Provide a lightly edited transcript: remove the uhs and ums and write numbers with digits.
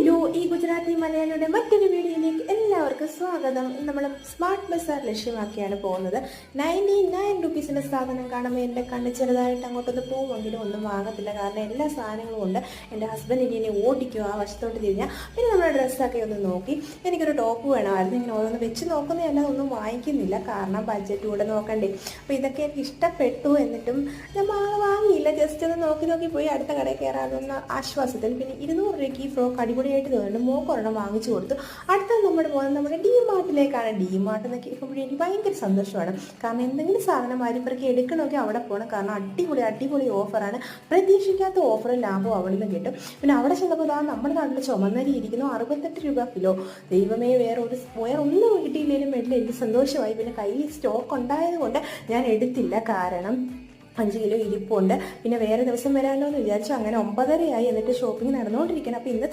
Hello, ഈ ഗുജറാത്തി മലയാളിയുടെ മറ്റൊരു വീഡിയോയിലേക്ക് എല്ലാവർക്കും സ്വാഗതം. നമ്മൾ സ്മാർട്ട് ബസാർ ലക്ഷ്യമാക്കിയാണ് പോകുന്നത്. 99 റുപ്പീസിൻ്റെ സാധനം കാണുമ്പോൾ എൻ്റെ കണ്ണ് ചെറുതായിട്ട് അങ്ങോട്ടൊന്ന് പോകുമെങ്കിലും ഒന്നും വാങ്ങത്തില്ല. കാരണം എല്ലാ സാധനങ്ങളും ഉണ്ട്. എൻ്റെ ഹസ്ബൻഡ് ഇനി ഓടിക്കും ആ വശത്തോട്ട് തിരിഞ്ഞാൽ. പിന്നെ നമ്മുടെ ഡ്രസ്സൊക്കെ ഒന്ന് നോക്കി എനിക്കൊരു ടോപ്പ് വേണമായിരുന്നു. ഇങ്ങനെ ഓരോന്ന് വെച്ച് നോക്കുന്നതല്ലാതെ ഒന്നും വാങ്ങിക്കുന്നില്ല. കാരണം ബഡ്ജറ്റ് കൂടെ നോക്കണ്ടേ. അപ്പോൾ ഇതൊക്കെ എനിക്ക് ഇഷ്ടപ്പെട്ടു. എന്നിട്ടും ഞാൻ വാങ്ങിയില്ല. ജസ്റ്റ് ഒന്ന് നോക്കി പോയി അടുത്ത കടയിൽ കയറാമെന്ന ആശ്വാസത്തിൽ. പിന്നെ 200 രൂപയ്ക്ക് ഈ ഫ്രോക്ക് അടിപൊളിയായിട്ട് തോന്നുന്നുണ്ട്. മോക്കൊരെണ്ണം വാങ്ങിച്ചു കൊടുത്തു. അടുത്ത നമ്മൾ പോകുന്നത് നമ്മുടെ ഡി മാർട്ടിലേക്കാണ്. ഡി മാർട്ട് എന്നൊക്കെ കേൾക്കുമ്പോഴേ എനിക്ക് ഭയങ്കര സന്തോഷമാണ്. കാരണം എന്തെങ്കിലും സാധനം വാരിപ്പറക്കി എടുക്കണമെങ്കിൽ അവിടെ പോകണം. കാരണം അടിപൊളി ഓഫറാണ്. പ്രതീക്ഷിക്കാത്ത ഓഫറും ലാഭവും അവിടെ നിന്ന് കിട്ടും. പിന്നെ അവിടെ ചെന്നപ്പോൾ നമ്മുടെ നാട്ടിൽ ചുമന്നരി ഇരിക്കുന്നു 68 രൂപ കിലോ. ദൈവമേ, വേറെ ഒന്നും കിട്ടിയില്ലെങ്കിലും വേണ്ടില്ല, എനിക്ക് സന്തോഷമായി. പിന്നെ കയ്യിൽ സ്റ്റോക്ക് ഉണ്ടായത് കൊണ്ട് ഞാൻ എടുത്തില്ല. കാരണം 5 കിലോ ഇരിപ്പുണ്ട്. പിന്നെ വേറെ ദിവസം വരാമല്ലോ എന്ന് വിചാരിച്ചു. അങ്ങനെ 9:30 ആയി. എന്നിട്ട് ഷോപ്പിംഗ് നടന്നുകൊണ്ടിരിക്കണം. അപ്പോൾ ഇന്ന്